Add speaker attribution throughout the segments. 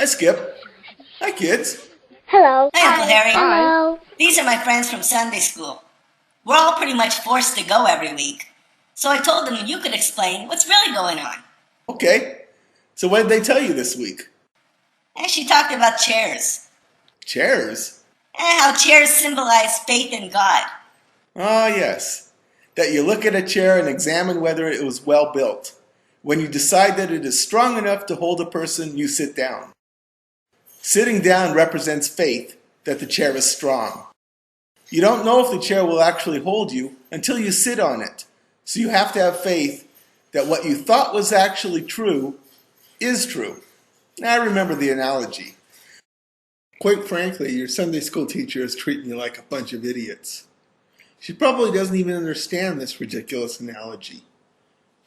Speaker 1: Hi, Skip. Hi, kids.
Speaker 2: Hello.
Speaker 3: Hi, Uncle Harry.
Speaker 2: Hello.
Speaker 3: These are my friends from Sunday school. We're all pretty much forced to go every week. So I told them you could explain what's really going on.
Speaker 1: Okay. So what did they tell you this week?
Speaker 3: And she talked about chairs.
Speaker 1: Chairs?
Speaker 3: And how chairs symbolize faith in God.
Speaker 1: Ah, yes. That you look at a chair and examine whether it was well built. When you decide that it is strong enough to hold a person, you sit down. Sitting down represents faith that the chair is strong. You don't know if the chair will actually hold you until you sit on it. So you have to have faith that what you thought was actually true is true. Now I remember the analogy. Quite frankly, your Sunday school teacher is treating you like a bunch of idiots. She probably doesn't even understand this ridiculous analogy.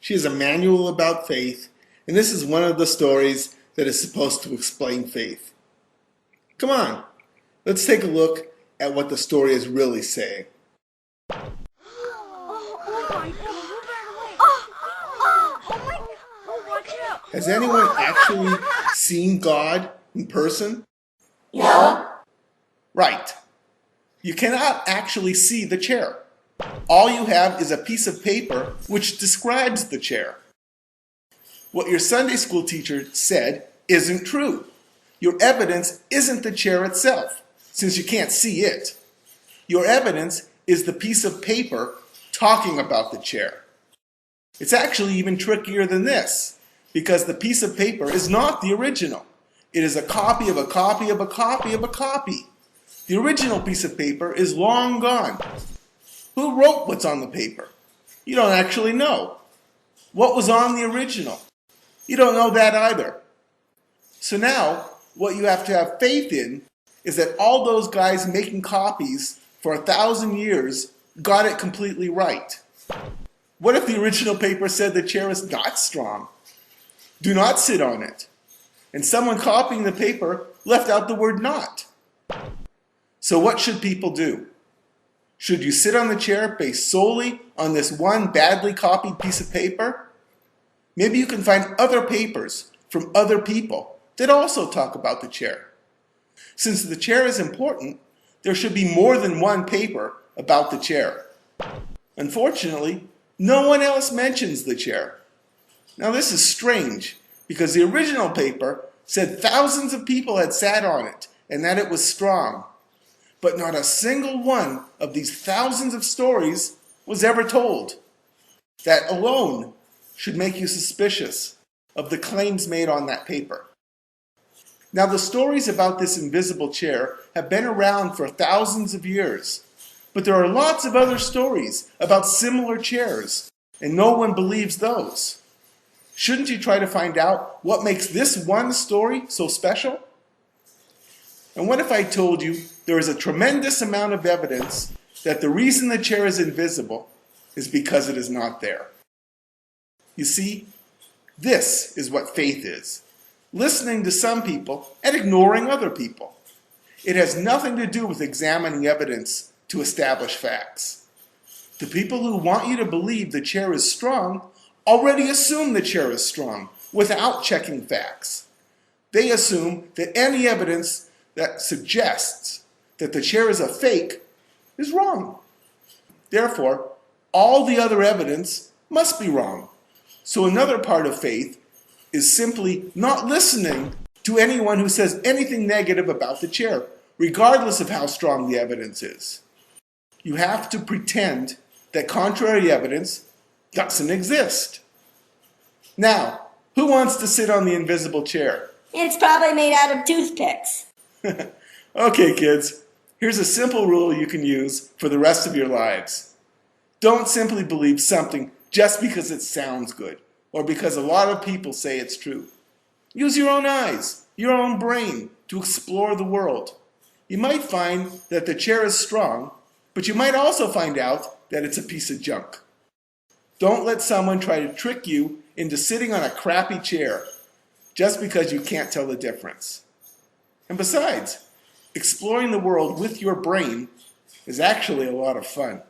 Speaker 1: She has a manual about faith, and this is one of the stories that is supposed to explain faith. Come on, let's take a look at what the story is really saying. Has anyone actually seen God in person?
Speaker 3: No.
Speaker 1: Right. You cannot actually see the chair. All you have is a piece of paper which describes the chair. What your Sunday school teacher said isn't true. Your evidence isn't the chair itself, since you can't see it. Your evidence is the piece of paper talking about the chair. It's actually even trickier than this, because the piece of paper is not the original. It is a copy of a copy of a copy of a copy. The original piece of paper is long gone. Who wrote what's on the paper? You don't actually know. What was on the original? You don't know that either. So now, what you have to have faith in is that all those guys making copies for 1,000 years got it completely right. What if the original paper said the chair is not strong? Do not sit on it. And someone copying the paper left out the word not. So what should people do? Should you sit on the chair based solely on this one badly copied piece of paper? Maybe you can find other papers from other people that also talk about the chair. Since the chair is important, there should be more than one paper about the chair. Unfortunately, no one else mentions the chair. Now this is strange, because the original paper said thousands of people had sat on it and that it was strong. But not a single one of these thousands of stories was ever told. That alone should make you suspicious of the claims made on that paper. Now the stories about this invisible chair have been around for thousands of years, but there are lots of other stories about similar chairs, and no one believes those. Shouldn't you try to find out what makes this one story so special? And what if I told you there is a tremendous amount of evidence that the reason the chair is invisible is because it is not there? You see, this is what faith is. Listening to some people and ignoring other people. It has nothing to do with examining evidence to establish facts. The people who want you to believe the chair is strong already assume the chair is strong without checking facts. They assume that any evidence that suggests that the chair is a fake is wrong. Therefore, all the other evidence must be wrong. So another part of faith is simply not listening to anyone who says anything negative about the chair, regardless of how strong the evidence is. You have to pretend that contrary evidence doesn't exist. Now, who wants to sit on the invisible chair?
Speaker 3: It's probably made out of toothpicks.
Speaker 1: Okay, kids, here's a simple rule you can use for the rest of your lives. Don't simply believe something just because it sounds good, or because a lot of people say it's true. Use your own eyes, your own brain, to explore the world. You might find that the chair is strong, but you might also find out that it's a piece of junk. Don't let someone try to trick you into sitting on a crappy chair just because you can't tell the difference. And besides, exploring the world with your brain is actually a lot of fun.